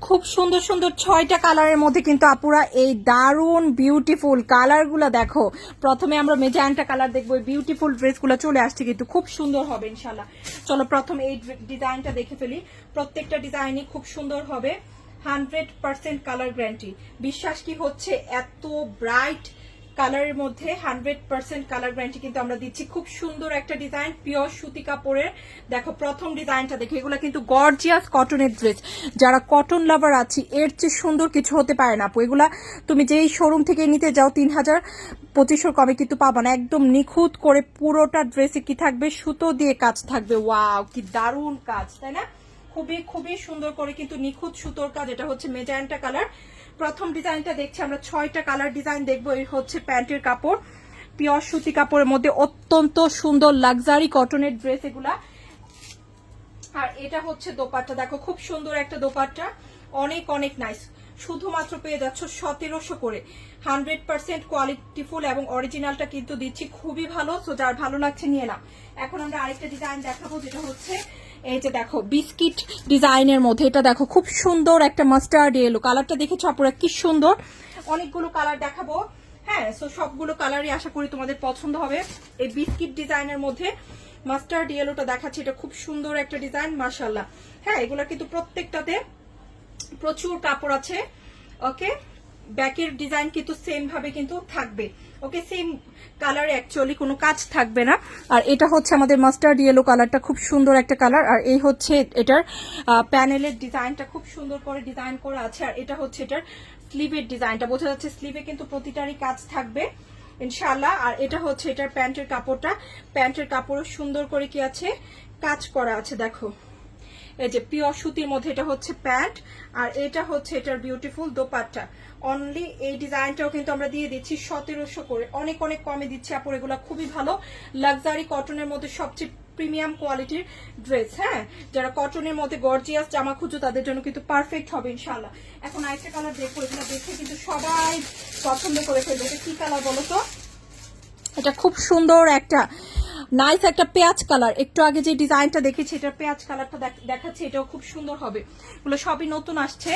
খুব সুন্দর সুন্দর 6টা কালারের মধ্যে কিন্তু আপুরা এই দারুন বিউটিফুল কালারগুলো দেখো। প্রথমে আমরা মেজেন্টা কালার দেখবো, বিউটিফুল ড্রেসগুলো চলে আসছে কিন্তু খুব সুন্দর হবে ইনশাল্লাহ। চলো প্রথমে এই ডিজাইনটা দেখে ফেলি। প্রত্যেকটা ডিজাইনই খুব সুন্দর হবে, 100% কালার গ্যারান্টি। বিশ্বাস কি হচ্ছে, এত ব্রাইট কালারের মধ্যে 100% কালার গ্যারান্টি কিন্তু আমরা দিচ্ছি। খুব সুন্দর একটা ডিজাইন, পিওর সুতি কাপড়ের। দেখো প্রথম ডিজাইনটা দেখো, এগুলো কিন্তু গর্জিয়াস কটনের ড্রেস। যারা কটন লাভার আছি, এর চেয়ে সুন্দর কিছু হতে পারে না আপু। এগুলা তুমি যেই শোরুম থেকে নিতে যাও 3000-2500 কমে কিন্তু পাবা না। একদম নিখুঁত করে পুরোটা ড্রেসে কি থাকবে, সুতো দিয়ে কাজ থাকবে। ওয়াও, কি দারুণ কাজ, তাই না? খুবই খুবই সুন্দর করে কিন্তু নিখুঁত সুতোর কাজ। এটা হচ্ছে মেজেন্টা কালার। প্রথম ডিজাইনটা দেখছি আমরা, 6টা কালার ডিজাইন দেখবো। এই হচ্ছে প্যান্টের কাপড়, পিওর সুতি কাপড়ের মধ্যে অত্যন্ত সুন্দর লাক্সারি কটনের ড্রেস এগুলা। আর এটা হচ্ছে দোপাট্টা, দেখো খুব সুন্দর একটা দোপাট্টা, অনেক অনেক নাইস। শুধুমাত্র পেয়ে যাচ্ছ 1700 করে। 100% কোয়ালিটিফুল এবং অরিজিনালটা কিন্তু দিচ্ছি খুবই ভালো। সো যার ভালো লাগছে নিয়ে নাও। এখন আমরা আরেকটা ডিজাইন দেখাবো, যেটা হচ্ছে এই যে দেখো বিস্কিট ডিজাইনের মধ্যে। এটা দেখো খুব সুন্দর একটা মাস্টার্ড ইয়েলো কালারটা, দেখেছো আপুরা কি সুন্দর। অনেকগুলো কালার দেখাবো, হ্যাঁ। সো সবগুলো কালারই আশা করি তোমাদের পছন্দ হবে। এই বিস্কিট ডিজাইনের মধ্যে মাস্টার্ড ইয়েলোটা দেখাচ্ছি, এটা খুব সুন্দর একটা ডিজাইন মাশাআল্লাহ। হ্যাঁ, এগুলা কিন্তু প্রত্যেকটাতে প্রচুর কাপড় আছে। ওকে, ব্যাকের ডিজাইন কিন্তু সেম ভাবে কিন্তু থাকবে। ওকে, সেম কালারে অ্যাকচুয়ালি কোনো কাজ থাকবে না। আর এটা হচ্ছে আমাদের মাস্টার্ড ইয়েলো কালারটা, খুব সুন্দর একটা কালার। আর এই হচ্ছে এটার প্যানেলের ডিজাইনটা, খুব সুন্দর করে ডিজাইন করা আছে। আর এটা হচ্ছে এটার স্লিভের ডিজাইনটা, বোঝা যাচ্ছে স্লিভে কিন্তু প্রতিটারই কাজ থাকবে ইনশাআল্লাহ। আর এটা হচ্ছে এটার প্যান্টের কাপড়টা, প্যান্টের কাপড়ও সুন্দর করে কি আছে, কাজ করা আছে। দেখো এই যে পিওর সুতির মধ্যে এটা হচ্ছে প্যান্ট, আর এটা হচ্ছে এটার বিউটিফুল দোপাট্টা। অনলি এই ডিজাইনটাও কিন্তু আমরা দিয়ে দিচ্ছি 1700 করে, অনেক অনেক কমে দিচ্ছি আপু। এগুলো খুবই ভালো লাক্সারি কটনের মধ্যে সবচেয়ে প্রিমিয়াম কোয়ালিটির ড্রেস। হ্যাঁ, যারা কটনের মধ্যে গর্জিয়াস জামা খুঁজো তাদের জন্য কিন্তু পারফেক্ট হবে ইনশাআল্লাহ। এখন আরেকটা কালার দেখো, এগুলো দেখে কিন্তু সবাই পছন্দ করে ফেলবে। এটা কি কালার বলো তো? এটা খুব সুন্দর একটা নাইস একটা পেঁয়াজ কালার। একটু আগে যে ডিজাইনটা দেখেছি, এটার পেঁয়াজ কালারটা দেখাচ্ছি, এটাও খুব সুন্দর হবে। এগুলো সবই নতুন আসছে,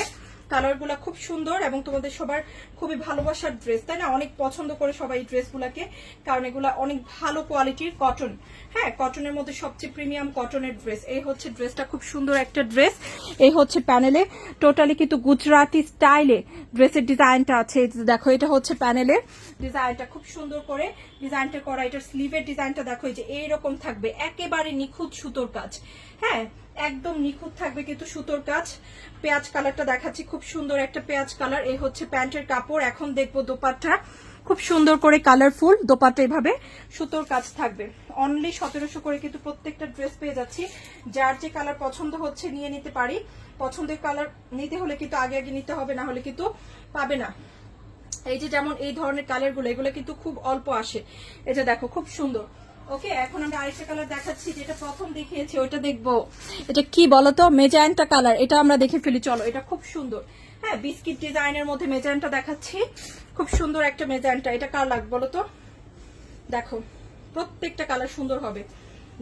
কালারগুলো খুব সুন্দর এবং তোমাদের সবার খুবই ভালোবাসার ড্রেস, তাই না? অনেক পছন্দ করে সবাই এই ড্রেসগুলোকে, কারণ এগুলো অনেক ভালো কোয়ালিটির কটন। হ্যাঁ, কটনের মধ্যে সবচেয়ে প্রিমিয়াম কটনের ড্রেস। এই হচ্ছে ড্রেসটা, খুব সুন্দর একটা ড্রেস। এই হচ্ছে প্যানেলে টোটালি কিন্তু গুজরাটি স্টাইলে ড্রেসের ডিজাইনটা আছে। দেখো এটা হচ্ছে প্যানেলের ডিজাইনটা, খুব সুন্দর করে ডিজাইনটা করা। এটার স্লিভের ডিজাইনটা দেখো, এই যে এইরকম থাকবে, একেবারে নিখুঁত সুতোর কাজ। হ্যাঁ, একদম নিখুঁত থাকবে কিন্তু সুতোর কাজ। পেঁয়াজ কালারটা দেখাচ্ছি, খুব সুন্দর একটা পেঁয়াজ কালার। এই হচ্ছে প্যান্টের কাপড়। এখন দেখবো দোপাট্টা, খুব সুন্দর করে কালারফুল দোপাট্টা, এভাবে সুতোর কাজ থাকবে। অনলি 1700 করে কিন্তু প্রত্যেকটা ড্রেস পেয়ে যাচ্ছি। যার যে কালার পছন্দ হচ্ছে নিয়ে নিতে পারি। পছন্দের কালার নিতে হলে কিন্তু আগে আগে নিতে হবে, না হলে কিন্তু পাবে না। এই যে যেমন এই ধরনের কালারগুলো, এগুলো কিন্তু খুব অল্প আসে। এই যে দেখো খুব সুন্দর। ওকে, এখন আমি আরেকটা কালার দেখাচ্ছি, যেটা প্রথম দেখিয়েছি ওইটা দেখবো। এটা কি বলতো? Magenta colour. এটা আমরা দেখে ফেলি, চলো। এটা খুব সুন্দর। হ্যাঁ, বিস্কিট ডিজাইনের মধ্যে মেজেন্টা দেখাচ্ছি, খুব সুন্দর একটা মেজেন্টা। এটা কার লাগবে বলতো? দেখো প্রত্যেকটা কালার সুন্দর হবে।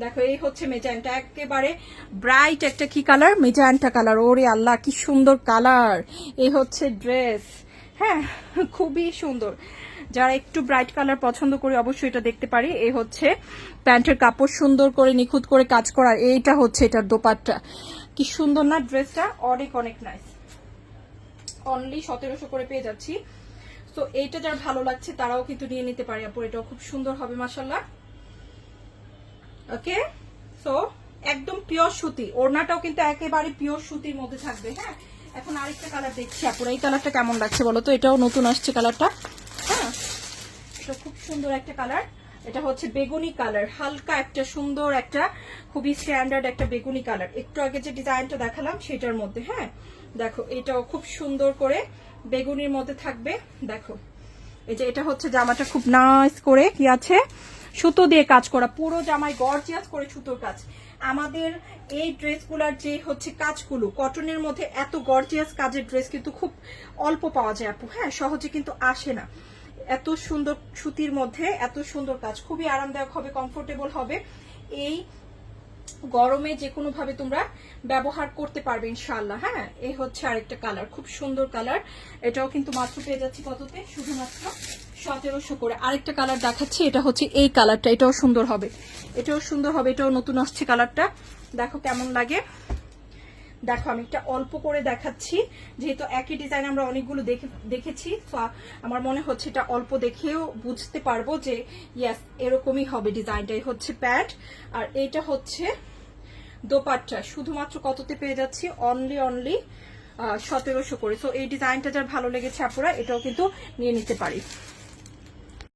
দেখো এই হচ্ছে মেজেন্টা, একেবারে ব্রাইট একটা কি কালার, মেজেন্টা কালার। ওরে আল্লাহ, কি সুন্দর কালার। এই হচ্ছে ড্রেস। হ্যাঁ, খুবই সুন্দর। যারা একটু ব্রাইট কালার পছন্দ করে অবশ্যই এটা দেখতে পারি। এই হচ্ছে প্যান্টের কাপড়, সুন্দর করে নিখুঁত করে কাজ করা। এইটা হচ্ছে এটার দোপাট্টা, কি সুন্দর না ড্রেসটা, অনেক অনেক নাইস। অনলি 1700 করে পেয়ে যাচ্ছি। তো এইটা যার ভালো লাগছে তারাও কিন্তু নিয়ে নিতে পারে আপু, এটাও খুব সুন্দর হবে মাশাআল্লাহ। ওকে, সো একদম পিওর সুতি, ওড়নাটাও কিন্তু একেবারে পিওর সুতির মধ্যে থাকবে। হ্যাঁ, এখন আরেকটা কালার দেখছি আপুরা, এই কালারটা কেমন লাগছে বলো তো? এটাও নতুন আসছে কালারটা। হ্যাঁ, এটা খুব সুন্দর একটা কালার। এটা হচ্ছে বেগুনি কালার, হালকা একটা সুন্দর একটা খুবই স্ট্যান্ডার্ড একটা বেগুনি কালার। একটু আগে যে ডিজাইনটা দেখালাম সেটার মধ্যে। হ্যাঁ, দেখো এটাও খুব সুন্দর করে বেগুনির মধ্যে থাকবে। দেখো এই যে এটা হচ্ছে জামাটা, খুব নাইস করে কি আছে, সুতো দিয়ে কাজ করা, পুরো জামায় গর্জিয়াস করে সুতোর কাজ। আমাদের এই ড্রেসগুলার যে হচ্ছে কাজগুলো কটনের মধ্যে, এত গর্জিয়াস কাজের ড্রেস কিন্তু খুব অল্প পাওয়া যায় আপু। হ্যাঁ, সহজে কিন্তু আসে না। এত সুন্দর সুতির মধ্যে এত সুন্দর কাজ, খুবই আরামদায়ক হবে, কমফোর্টেবল হবে। এই গরমে যে কোনো ভাবে তোমরা ব্যবহার করতে পারবে ইনশাআল্লাহ। হ্যাঁ, এই হচ্ছে আরেকটা কালার, খুব সুন্দর কালার। এটাও কিন্তু মাত্র পেয়ে যাচ্ছি কততে, শুধুমাত্র 1700 করে। আরেকটা কালার দেখাচ্ছি, এটা হচ্ছে এই কালারটা, এটাও সুন্দর হবে, এটাও সুন্দর হবে, এটাও নতুন আসছে কালারটা। দেখো কেমন লাগে। দেখো আমি একটা অল্প করে দেখাচ্ছি, যেহেতু একই ডিজাইন আমরা অনেকগুলো দেখেছি, তো আমার মনে হচ্ছে এটা অল্প দেখেও বুঝতে পারবো যে ইয়াস এরকমই হবে ডিজাইনটাই। হচ্ছে প্যান্ট আর এইটা হচ্ছে দোপাট্টা। শুধুমাত্র কততে পেয়ে যাচ্ছি, অনলি 1700 করে। সো এই ডিজাইনটা যার ভালো লেগেছে আপুরা, এটাও কিন্তু নিয়ে নিতে পারি।